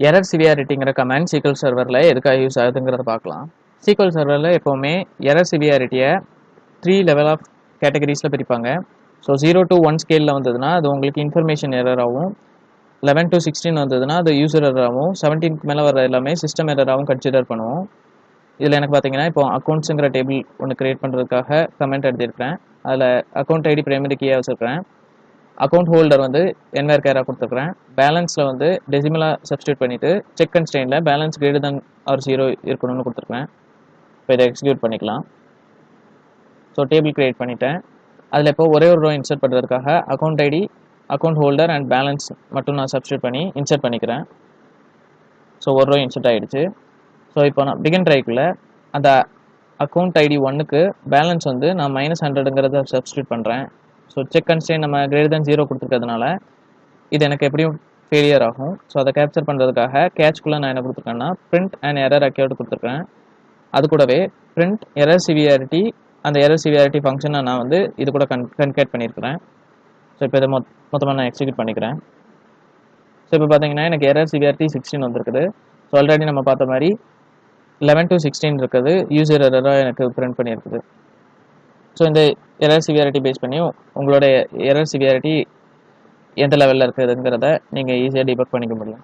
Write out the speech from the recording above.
Error சிவியாரிட்டிங்கிற comment SQL சர்வரில் எதுக்காக use ஆகுதுங்கிறத பார்க்கலாம். SQL சர்வரில் எப்போவுமே எரர் சிவியாரிட்டியை 3 லெவல் ஆஃப் கேட்டகரிஸில் பிரிப்பாங்க. ஸோ 0 to 1 ஸ்கேலில் வந்ததுன்னா அது உங்களுக்கு இன்ஃபர்மேஷன் எரராகவும், 11 to 16 வந்ததுன்னா அது யூசர் எரராகவும், 17க்கு மேலே வர எல்லாமே சிஸ்டம் எரராகவும் கன்சிடர் பண்ணுவோம். இதில் எனக்கு பார்த்தீங்கன்னா இப்போ அக்கௌண்ட்ஸுங்கிற டேபிள் ஒன்று கிரியேட் பண்ணுறதுக்காக கமெண்ட் எடுத்திருக்கிறேன். அதில் அக்கௌண்ட் ஐடி பிரைமரி கீயாக வச்சுருக்கிறேன். அக்கௌண்ட் ஹோல்டர் வந்து என்வேர் கேராக கொடுத்துருக்குறேன். பேலன்ஸில் வந்து டெசிமலாக சப்ஸ்டியூட் பண்ணிவிட்டு செக் அண்ட் ஸ்டெயினில் பேலன்ஸ் கிரேட்டர் தன் ஆர் 0 இருக்கணும்னு கொடுத்துருக்குறேன். இப்போ இதை எக்ஸிக்யூட் பண்ணிக்கலாம். ஸோ டேபிள் கிரியேட் பண்ணிட்டேன். அதில் இப்போ ஒரே ஒரு ரோ இன்சர்ட் பண்ணுறதுக்காக account ID, account holder and balance மட்டும் நான் சப்ஸ்டியூட் பண்ணி இன்சர்ட் பண்ணிக்கிறேன். ஸோ ஒரு ரோ இன்சர்ட் ஆகிடுச்சு. ஸோ இப்போ நான் பிகின் ட்ரைக்குள்ள அந்த அக்கௌண்ட் ஐடி 1க்கு பேலன்ஸ் வந்து நான் -100ங்கிறத சப்ஸ்டியூட் பண்ணுறேன். ஸோ செக் கன்ஸ்டெயின் நம்ம கிரேட்டர் தன் 0 கொடுத்துருக்கிறதுனால இது எனக்கு எப்படியும் ஃபெயிலியர் ஆகும். ஸோ அதை கேப்சர் பண்ணுறதுக்காக கேட்ச்குள்ளே நான் என்ன கொடுத்துருக்கேன்னா பிரிண்ட் அண்ட் எரர் அக்யூர்ட் கொடுத்துருக்கேன். அது கூடவே பிரிண்ட் எரர் சிவியாரிட்டி, அந்த எரர் சிவியாரிட்டி ஃபங்க்ஷனை நான் வந்து இது கூட கன்கேட் பண்ணியிருக்கிறேன். ஸோ இப்போ இதை மொத்தமாக நான் எக்ஸிக்யூட் பண்ணிக்கிறேன். ஸோ இப்போ பார்த்தீங்கன்னா எனக்கு எரர் சிவியாரிட்டி 16 வந்திருக்குது. ஸோ ஆல்ரெடி நம்ம பார்த்த மாதிரி 11 to 16 இருக்குது யூசர் எரராக எனக்கு பிரிண்ட் பண்ணியிருக்குது. ஸோ இந்த எரர் சிவியாரிட்டி பேஸ் பண்ணி உங்களோட எரர் சிவியாரிட்டி எந்த லெவலில் இருக்குதுங்கிறத நீங்கள் ஈஸியாக டிபக் பண்ணிக்க முடியும்.